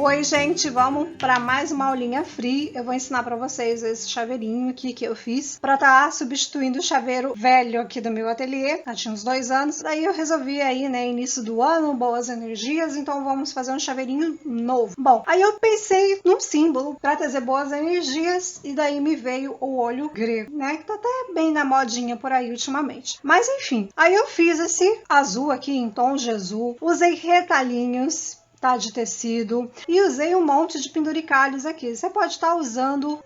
Oi gente, vamos para mais uma aulinha free. Eu vou ensinar para vocês esse chaveirinho aqui que eu fiz para estar substituindo o chaveiro velho aqui do meu ateliê. Já tinha uns 2 anos, daí eu resolvi aí, né, início do ano, boas energias, então vamos fazer um chaveirinho novo. Bom, aí eu pensei num símbolo para trazer boas energias e daí me veio o olho grego, né, que tá até bem na modinha por aí ultimamente. Mas enfim, aí eu fiz esse azul aqui em tons de azul, usei retalhinhos, tá, de tecido, e usei um monte de penduricalhos aqui. Você pode estar usando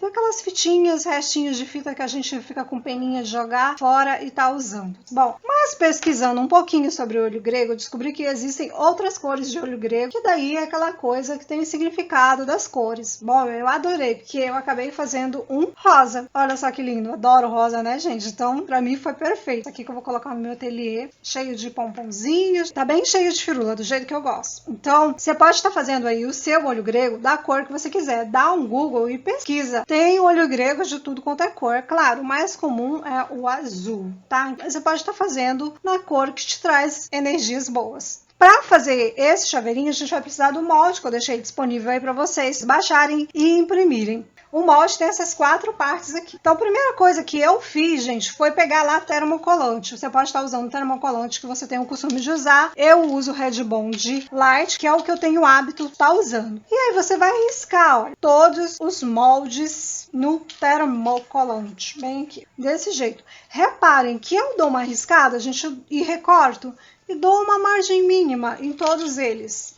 aquelas fitinhas, restinhos de fita que a gente fica com peninha de jogar fora e tá usando. Bom, mas pesquisando um pouquinho sobre o olho grego, eu descobri que existem outras cores de olho grego, que daí é aquela coisa que tem o significado das cores. Bom, eu adorei, porque eu acabei fazendo um rosa. Olha só que lindo, adoro rosa, né, gente? Então, pra mim foi perfeito. Aqui que eu vou colocar no meu ateliê, cheio de pomponzinhos, tá bem cheio de firula, do jeito que eu gosto. Então, você pode estar fazendo aí o seu olho grego da cor que você quiser. Dá um Google e pesquisa. Tem olho grego de tudo quanto é cor. Claro, o mais comum é o azul, tá? Você pode estar fazendo na cor que te traz energias boas. Para fazer esse chaveirinho, a gente vai precisar do molde que eu deixei disponível aí para vocês baixarem e imprimirem. O molde tem essas 4 partes aqui. Então, a primeira coisa que eu fiz, gente, foi pegar lá termocolante. Você pode estar usando termocolante que você tem o costume de usar. Eu uso Red Bond Light, que é o que eu tenho o hábito de estar usando. E aí você vai riscar, olha, todos os moldes no termocolante, bem aqui, desse jeito. Reparem que eu dou uma riscada, gente, e recorto, e dou uma margem mínima em todos eles,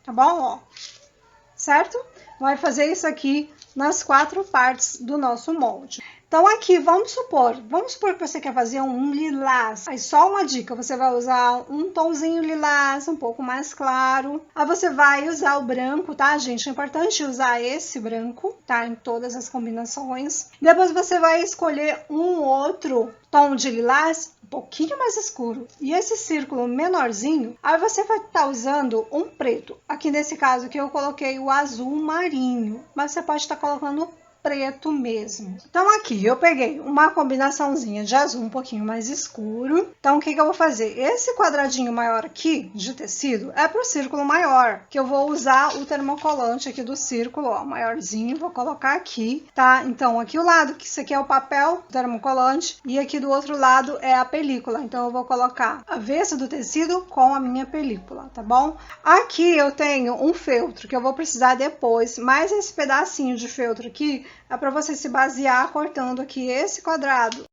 tá bom? Ó, certo? Vai fazer isso aqui nas 4 partes do nosso molde. Então aqui, vamos supor que você quer fazer um lilás. Aí só uma dica, você vai usar um tomzinho lilás, um pouco mais claro. Aí você vai usar o branco, tá, gente? É importante usar esse branco, tá? Em todas as combinações. Depois você vai escolher um outro tom de lilás, um pouquinho mais escuro. E esse círculo menorzinho, aí você vai estar usando um preto. Aqui nesse caso aqui eu coloquei o azul marinho, mas você pode estar colocando preto mesmo. Então aqui eu peguei uma combinaçãozinha de azul um pouquinho mais escuro. Então o que eu vou fazer? Esse quadradinho maior aqui de tecido é para o círculo maior, que eu vou usar o termocolante aqui do círculo, ó, maiorzinho, vou colocar aqui, tá? Então aqui o lado, que isso aqui é o papel termocolante, e aqui do outro lado é a película. Então eu vou colocar a avesso do tecido com a minha película, tá bom? Aqui eu tenho um feltro que eu vou precisar depois, mas esse pedacinho de feltro aqui é para você se basear cortando aqui esse quadrado,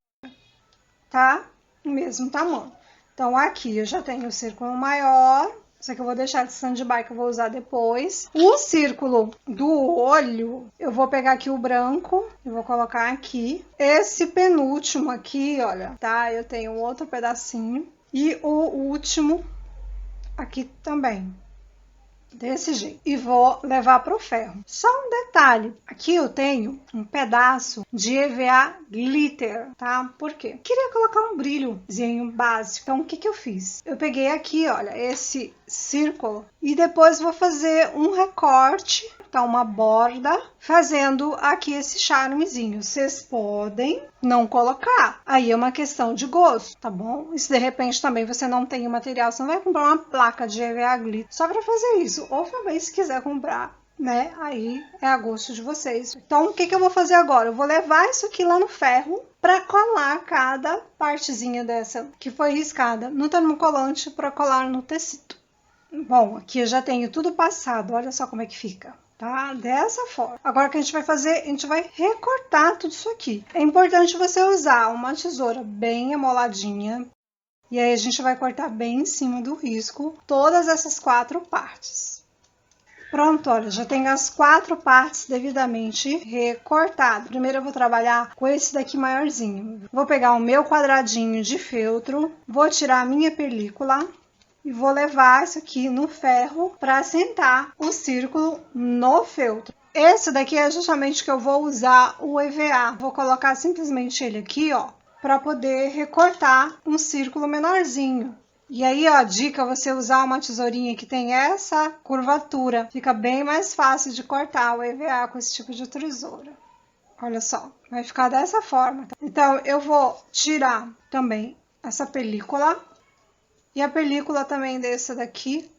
tá? No mesmo tamanho. Então, aqui eu já tenho o círculo maior. Isso aqui eu vou deixar de stand-by que eu vou usar depois. O círculo do olho, eu vou pegar aqui o branco e vou colocar aqui. Esse penúltimo aqui, olha, tá? Eu tenho outro pedacinho. E o último aqui também. Desse jeito. E vou levar para o ferro. Só um detalhe. Aqui eu tenho um pedaço de EVA glitter, tá? Por quê? Queria colocar um brilhozinho básico. Então, o que eu fiz? Eu peguei aqui, olha, esse círculo. E depois vou fazer um recorte, tá? Uma borda, fazendo aqui esse charmezinho. Vocês podem não colocar. Aí é uma questão de gosto, tá bom? E se de repente também você não tem o material, você não vai comprar uma placa de EVA glitter só para fazer isso. Ou também, se quiser comprar, né? Aí é a gosto de vocês. Então, o que eu vou fazer agora? Eu vou levar isso aqui lá no ferro para colar cada partezinha dessa que foi riscada no termocolante para colar no tecido. Bom, aqui eu já tenho tudo passado. Olha só como é que fica. Tá? Dessa forma. Agora o que a gente vai fazer? A gente vai recortar tudo isso aqui. É importante você usar uma tesoura bem amoladinha. E aí a gente vai cortar bem em cima do risco todas essas 4 partes. Pronto, olha, já tenho as 4 partes devidamente recortadas. Primeiro eu vou trabalhar com esse daqui maiorzinho. Vou pegar o meu quadradinho de feltro, vou tirar a minha película e vou levar isso aqui no ferro para assentar o círculo no feltro. Esse daqui é justamente que eu vou usar o EVA. Vou colocar simplesmente ele aqui, ó, para poder recortar um círculo menorzinho. E aí, ó, dica, você usar uma tesourinha que tem essa curvatura. Fica bem mais fácil de cortar o EVA com esse tipo de tesoura. Olha só, vai ficar dessa forma. Então, eu vou tirar também essa película. E a película também dessa daqui.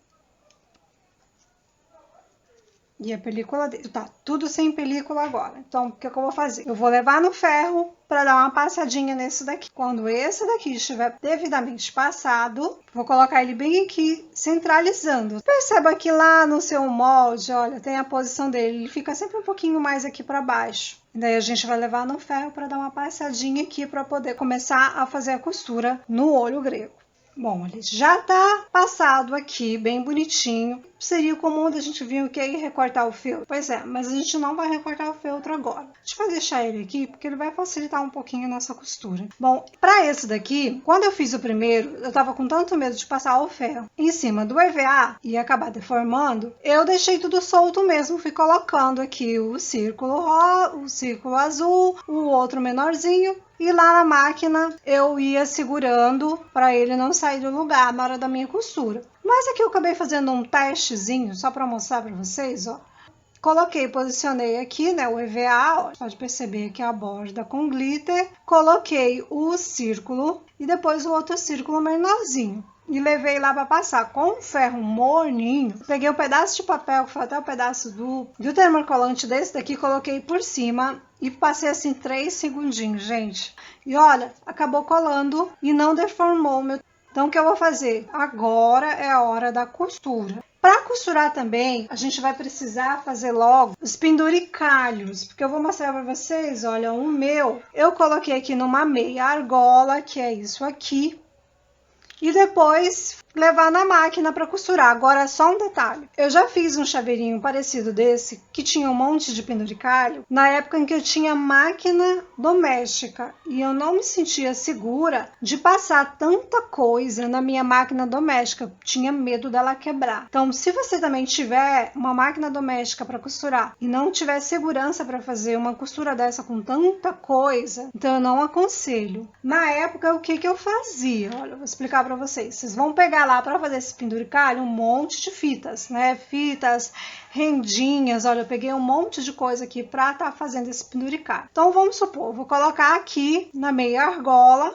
e a película dele. Tá tudo sem película agora. Então, o que eu vou fazer? Eu vou levar no ferro para dar uma passadinha nesse daqui. Quando esse daqui estiver devidamente passado, vou colocar ele bem aqui, centralizando. Perceba que lá no seu molde, olha, tem a posição dele. Ele fica sempre um pouquinho mais aqui para baixo. Daí a gente vai levar no ferro para dar uma passadinha aqui para poder começar a fazer a costura no olho grego. Bom, ele já tá passado aqui, bem bonitinho. Seria comum da gente vir aqui e recortar o feltro. Pois é, mas a gente não vai recortar o feltro agora. A gente vai deixar ele aqui, porque ele vai facilitar um pouquinho a nossa costura. Bom, para esse daqui, quando eu fiz o primeiro, eu tava com tanto medo de passar o ferro em cima do EVA e acabar deformando, eu deixei tudo solto mesmo. Fui colocando aqui o círculo azul, o outro menorzinho. E lá na máquina eu ia segurando para ele não sair do lugar na hora da minha costura. Mas aqui eu acabei fazendo um testezinho só para mostrar para vocês, ó. Coloquei, posicionei aqui, né, o EVA, ó, pode perceber que é a borda com glitter. Coloquei o círculo e depois o outro círculo menorzinho. E levei lá para passar com um ferro morninho. Peguei um pedaço de papel, que foi até um pedaço do termocolante desse daqui, coloquei por cima e passei assim 3 segundinhos, gente. E olha, acabou colando e não deformou o meu. Então o que eu vou fazer? Agora é a hora da costura. Para costurar também, a gente vai precisar fazer logo os penduricalhos, porque eu vou mostrar para vocês, olha, o meu, eu coloquei aqui numa meia argola, que é isso aqui. E depois levar na máquina para costurar. Agora, só um detalhe. Eu já fiz um chaveirinho parecido desse, que tinha um monte de penduricalho, na época em que eu tinha máquina doméstica. E eu não me sentia segura de passar tanta coisa na minha máquina doméstica. Eu tinha medo dela quebrar. Então, se você também tiver uma máquina doméstica para costurar e não tiver segurança para fazer uma costura dessa com tanta coisa, então eu não aconselho. Na época, o que eu fazia? Olha, eu vou explicar para vocês. Vocês vão pegar lá para fazer esse penduricalho um monte de fitas, né? Fitas, rendinhas, olha, eu peguei um monte de coisa aqui para estar fazendo esse penduricalho. Então, vamos supor, eu vou colocar aqui na meia argola.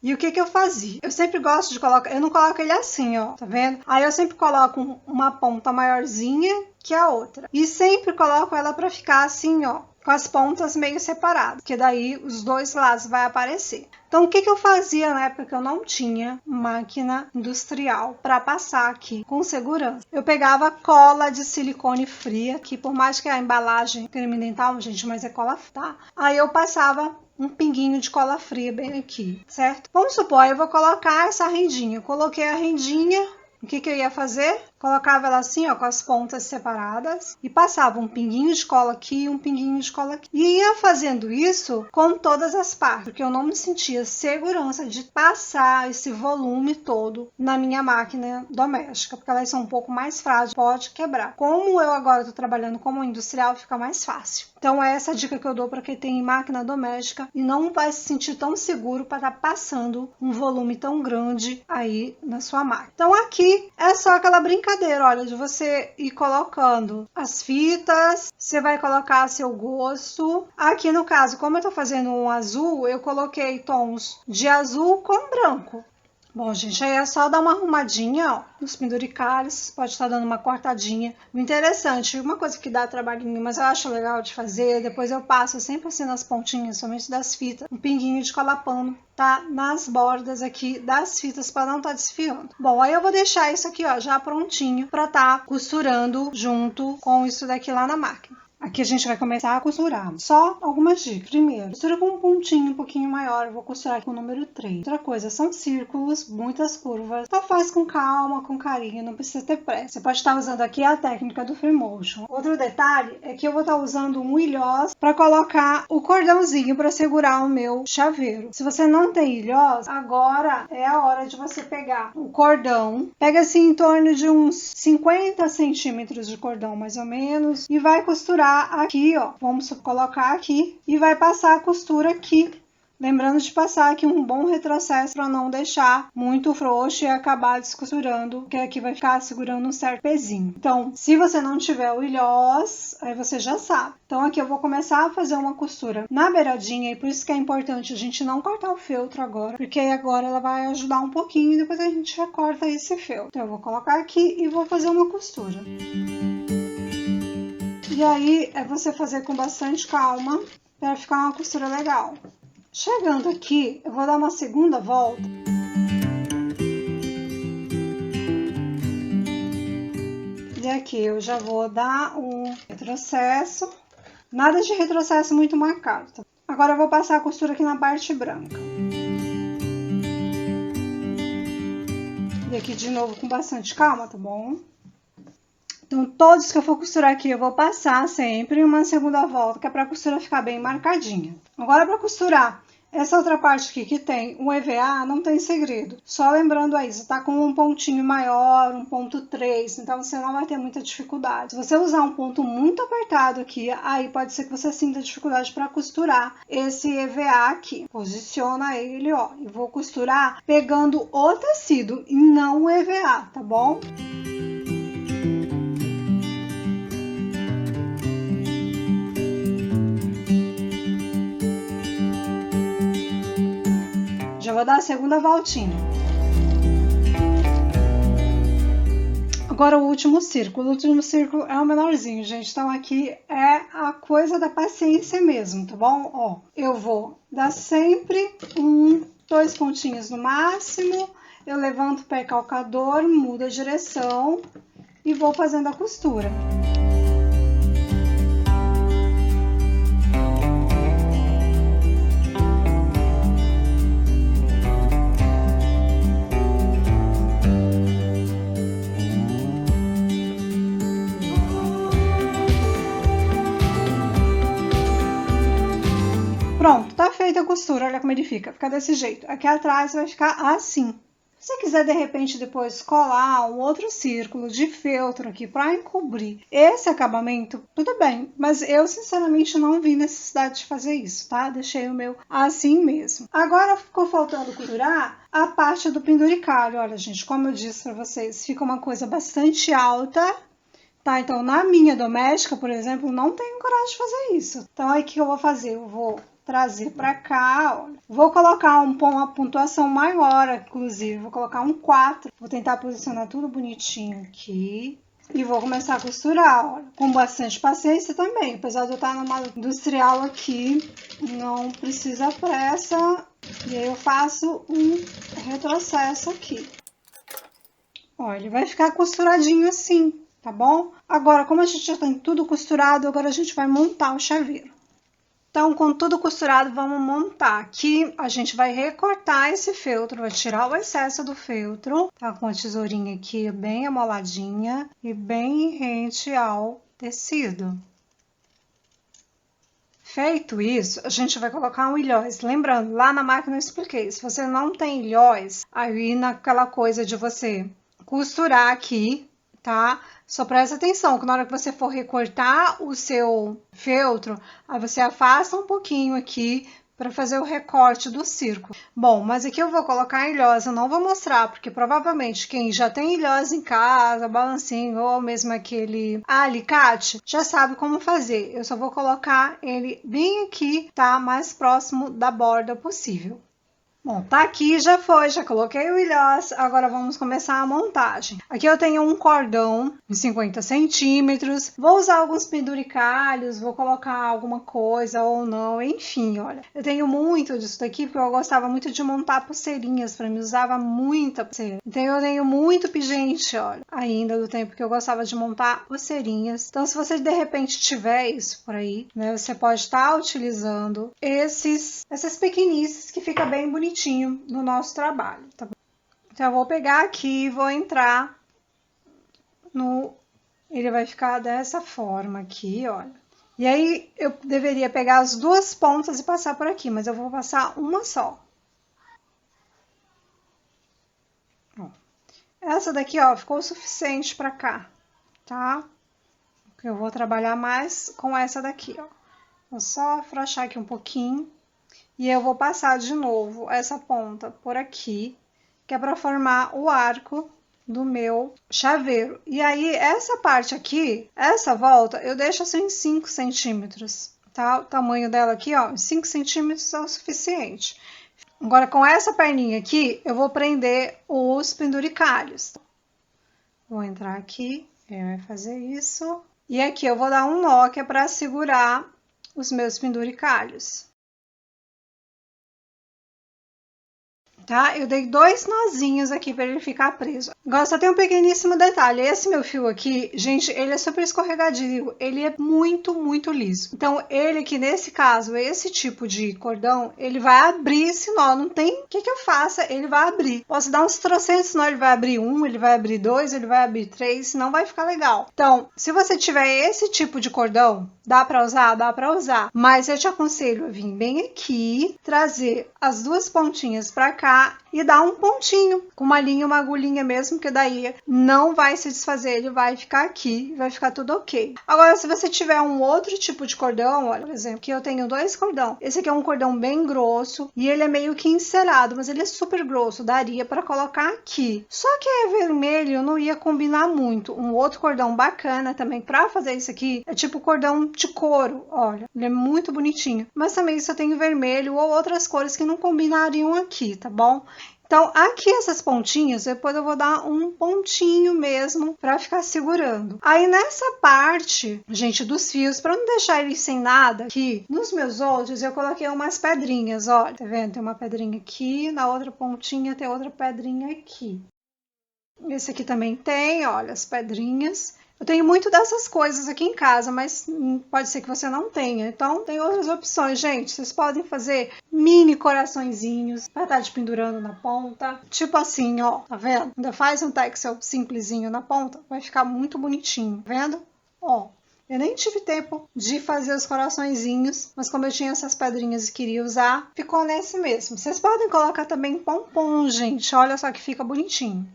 E o que eu fazia? Eu sempre gosto de colocar, eu não coloco ele assim, ó, tá vendo? Aí eu sempre coloco uma ponta maiorzinha que a outra. E sempre coloco ela para ficar assim, ó, com as pontas meio separadas, que daí os dois lados vai aparecer. Então, o que eu fazia na época que eu não tinha máquina industrial para passar aqui com segurança? Eu pegava cola de silicone fria, que por mais que a embalagem creme dental, gente, mas é cola, tá? Aí eu passava um pinguinho de cola fria bem aqui, certo? Vamos supor, eu vou colocar essa rendinha. Eu coloquei a rendinha, o que eu ia fazer? Colocava ela assim, ó, com as pontas separadas e passava um pinguinho de cola aqui e um pinguinho de cola aqui. E ia fazendo isso com todas as partes, porque eu não me sentia segurança de passar esse volume todo na minha máquina doméstica, porque elas são um pouco mais frágeis, pode quebrar. Como eu agora estou trabalhando como industrial, fica mais fácil. Então é essa dica que eu dou para quem tem máquina doméstica e não vai se sentir tão seguro para estar passando um volume tão grande aí na sua máquina. Então aqui é só aquela brincadeira, olha, de você ir colocando as fitas, você vai colocar a seu gosto. Aqui no caso, como eu tô fazendo um azul, eu coloquei tons de azul com branco. Bom, gente, aí é só dar uma arrumadinha, ó, nos penduricalhos, pode estar dando uma cortadinha. O interessante, uma coisa que dá trabalhinho, mas eu acho legal de fazer, depois eu passo sempre assim nas pontinhas, somente das fitas, um pinguinho de cola pano, tá? Nas bordas aqui das fitas, para não estar desfiando. Bom, aí eu vou deixar isso aqui, ó, já prontinho, para estar costurando junto com isso daqui lá na máquina. Aqui a gente vai começar a costurar. Só algumas dicas. Primeiro, costura com um pontinho um pouquinho maior. Eu vou costurar aqui com o número 3. Outra coisa, são círculos, muitas curvas. Então faz com calma, com carinho, não precisa ter pressa. Você pode estar usando aqui a técnica do free motion. Outro detalhe é que eu vou estar usando um ilhós para colocar o cordãozinho para segurar o meu chaveiro. Se você não tem ilhós, agora é a hora de você pegar o cordão. Pega assim em torno de uns 50 centímetros de cordão, mais ou menos, e vai costurar aqui, ó, vamos colocar aqui e vai passar a costura aqui, lembrando de passar aqui um bom retrocesso para não deixar muito frouxo e acabar descosturando, porque aqui vai ficar segurando um certo pezinho. Então, se você não tiver o ilhós, aí você já sabe. Então aqui eu vou começar a fazer uma costura na beiradinha e por isso que é importante a gente não cortar o feltro agora, porque aí agora ela vai ajudar um pouquinho e depois a gente recorta esse feltro. Então eu vou colocar aqui e vou fazer uma costura. E aí é você fazer com bastante calma para ficar uma costura legal. Chegando aqui, eu vou dar uma segunda volta. E aqui eu já vou dar um retrocesso. Nada de retrocesso muito marcado, tá? Agora eu vou passar a costura aqui na parte branca. E aqui de novo com bastante calma, tá bom? Então, todos que eu for costurar aqui, eu vou passar sempre uma segunda volta, que é pra costura ficar bem marcadinha. Agora, pra costurar essa outra parte aqui que tem um EVA, não tem segredo. Só lembrando aí, você tá com um pontinho maior, 1.3, então você não vai ter muita dificuldade. Se você usar um ponto muito apertado aqui, aí pode ser que você sinta dificuldade para costurar esse EVA aqui. Posiciona ele, ó, e vou costurar pegando o tecido e não o EVA, tá bom? Já vou dar a segunda voltinha. Agora o último círculo. O último círculo é o menorzinho, gente. Então aqui é a coisa da paciência mesmo, tá bom? Ó, eu vou dar sempre 2 pontinhos no máximo. Eu levanto o pé calcador, mudo a direção e vou fazendo a costura. Pronto, tá feita a costura, olha como ele fica. Fica desse jeito. Aqui atrás vai ficar assim. Se você quiser, de repente, depois colar um outro círculo de feltro aqui para encobrir esse acabamento, tudo bem. Mas eu, sinceramente, não vi necessidade de fazer isso, tá? Deixei o meu assim mesmo. Agora ficou faltando costurar a parte do penduricalho. Olha, gente, como eu disse para vocês, fica uma coisa bastante alta. Tá, então na minha doméstica, por exemplo, não tenho coragem de fazer isso. Então aí o que eu vou fazer? Eu vou trazer pra cá, olha. Vou colocar uma pontuação maior, inclusive, vou colocar um 4. Vou tentar posicionar tudo bonitinho aqui. E vou começar a costurar, olha, com bastante paciência também. Apesar de eu estar numa industrial aqui, não precisa pressa. E aí eu faço um retrocesso aqui. Olha, ele vai ficar costuradinho assim, tá bom? Agora, como a gente já tem tudo costurado, agora a gente vai montar o chaveiro. Então, com tudo costurado, vamos montar. Aqui, a gente vai recortar esse feltro, vai tirar o excesso do feltro, tá? Com a tesourinha aqui bem amoladinha e bem rente ao tecido. Feito isso, a gente vai colocar um ilhós. Lembrando, lá na máquina eu expliquei, se você não tem ilhós, aí naquela coisa de você costurar aqui, tá? Só presta atenção que na hora que você for recortar o seu feltro, aí você afasta um pouquinho aqui para fazer o recorte do círculo. Bom, mas aqui eu vou colocar ilhós, eu não vou mostrar, porque provavelmente quem já tem ilhós em casa, balancinho ou mesmo aquele alicate, já sabe como fazer. Eu só vou colocar ele bem aqui, tá? Mais próximo da borda possível. Bom, tá aqui, já coloquei o ilhós, agora vamos começar a montagem. Aqui eu tenho um cordão de 50 centímetros, vou usar alguns penduricalhos, vou colocar alguma coisa ou não, enfim, olha. Eu tenho muito disso daqui porque eu gostava muito de montar pulseirinhas para mim, usava muita pulseira. Então eu tenho muito pingente, olha, ainda do tempo que eu gostava de montar pulseirinhas. Então se você de repente tiver isso por aí, né, você pode estar utilizando essas pequenices que fica bem bonitinho no nosso trabalho, tá bom? Então eu vou pegar aqui e vou entrar ele vai ficar dessa forma aqui, olha. E aí eu deveria pegar as 2 pontas e passar por aqui, mas eu vou passar uma só. Ó. Essa daqui, ó, ficou o suficiente pra cá, tá? Eu vou trabalhar mais com essa daqui, ó. Vou só afrouxar aqui um pouquinho. E eu vou passar de novo essa ponta por aqui, que é para formar o arco do meu chaveiro. E aí, essa parte aqui, essa volta, eu deixo assim 5 centímetros, tá? O tamanho dela aqui, ó, 5 centímetros é o suficiente. Agora, com essa perninha aqui, eu vou prender os penduricalhos. Vou entrar aqui, vai fazer isso. E aqui eu vou dar um nó que é para segurar os meus penduricalhos. Tá? Eu dei 2 nozinhos aqui para ele ficar preso. Agora só tem um pequeníssimo detalhe. Esse meu fio aqui, gente, ele é super escorregadio. Ele é muito, muito liso. Então, ele aqui, nesse caso, esse tipo de cordão, ele vai abrir esse nó. Não tem o que eu faça, ele vai abrir. Posso dar uns trocentos, senão ele vai abrir 1, ele vai abrir 2, ele vai abrir 3, senão vai ficar legal. Então, se você tiver esse tipo de cordão, dá para usar? Dá para usar. Mas eu te aconselho a vir bem aqui, trazer as duas pontinhas para cá e dar um pontinho com uma linha, uma agulhinha mesmo, que daí não vai se desfazer, ele vai ficar aqui, vai ficar tudo ok. Agora, se você tiver um outro tipo de cordão, olha, por exemplo, que eu tenho 2 cordão. Esse aqui é um cordão bem grosso e ele é meio que encerado, mas ele é super grosso, daria para colocar aqui. Só que vermelho não ia combinar muito. Um outro cordão bacana também para fazer isso aqui é tipo cordão de couro, olha, ele é muito bonitinho. Mas também se eu tenho vermelho ou outras cores que não combinariam aqui, tá bom? Então, aqui essas pontinhas, depois eu vou dar um pontinho mesmo para ficar segurando. Aí, nessa parte, gente, dos fios, para não deixar eles sem nada, aqui, nos meus outros, eu coloquei umas pedrinhas, olha, tá vendo? Tem uma pedrinha aqui, na outra pontinha tem outra pedrinha aqui. Esse aqui também tem, olha, as pedrinhas. Eu tenho muito dessas coisas aqui em casa, mas pode ser que você não tenha. Então, tem outras opções, gente. Vocês podem fazer mini coraçõezinhos para estar pendurando na ponta. Tipo assim, ó. Tá vendo? Ainda faz um texel simplesinho na ponta. Vai ficar muito bonitinho. Tá vendo? Ó. Eu nem tive tempo de fazer os coraçõezinhos, mas como eu tinha essas pedrinhas e queria usar, ficou nesse mesmo. Vocês podem colocar também pompom, gente. Olha só que fica bonitinho.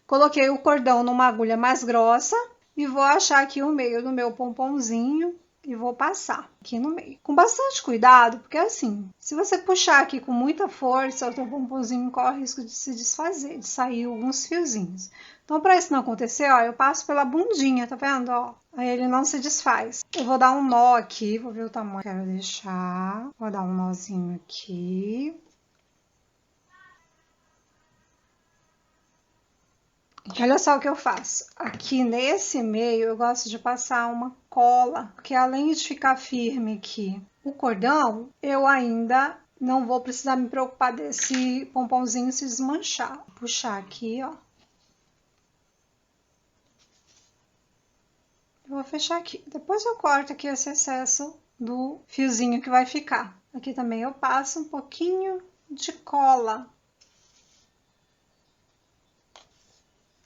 Coloquei o cordão numa agulha mais grossa. E vou achar aqui o meio do meu pomponzinho e vou passar aqui no meio. Com bastante cuidado, porque assim, se você puxar aqui com muita força, o teu pomponzinho corre o risco de se desfazer, de sair alguns fiozinhos. Então, para isso não acontecer, ó, eu passo pela bundinha, tá vendo? Ó, aí ele não se desfaz. Eu vou dar um nó aqui, vou ver o tamanho que eu quero deixar. Vou dar um nozinho aqui. Olha só o que eu faço. Aqui nesse meio eu gosto de passar uma cola, porque além de ficar firme aqui o cordão, eu ainda não vou precisar me preocupar desse pomponzinho se desmanchar. Vou puxar aqui, ó. Eu vou fechar aqui. Depois eu corto aqui esse excesso do fiozinho que vai ficar. Aqui também eu passo um pouquinho de cola.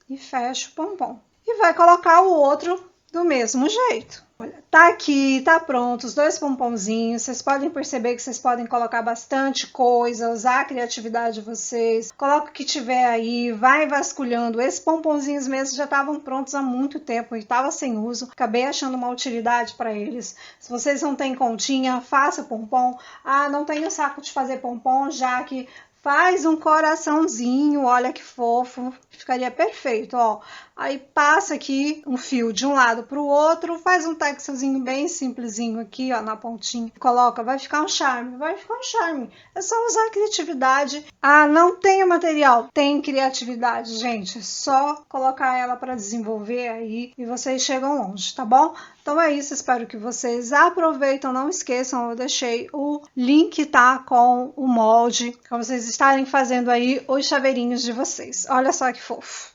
E fecha o pompom. E vai colocar o outro do mesmo jeito. Olha, tá aqui, tá pronto, os 2 pomponzinhos. Vocês podem perceber que vocês podem colocar bastante coisa, usar a criatividade de vocês. Coloca o que tiver aí, vai vasculhando. Esses pomponzinhos mesmo já estavam prontos há muito tempo e estava sem uso. Acabei achando uma utilidade para eles. Se vocês não têm continha, faça pompom. Ah, não tenho saco de fazer pompom, já que faz um coraçãozinho, olha que fofo, ficaria perfeito, ó. Aí passa aqui um fio de um lado para o outro, faz um texelzinho bem simplesinho aqui, ó, na pontinha. Coloca, vai ficar um charme, vai ficar um charme. É só usar a criatividade. Ah, não tem o material? Tem criatividade, gente. É só colocar ela para desenvolver aí e vocês chegam longe, tá bom? Então é isso, espero que vocês aproveitem, não esqueçam, eu deixei o link, tá, com o molde, para vocês estarem fazendo aí os chaveirinhos de vocês. Olha só que fofo.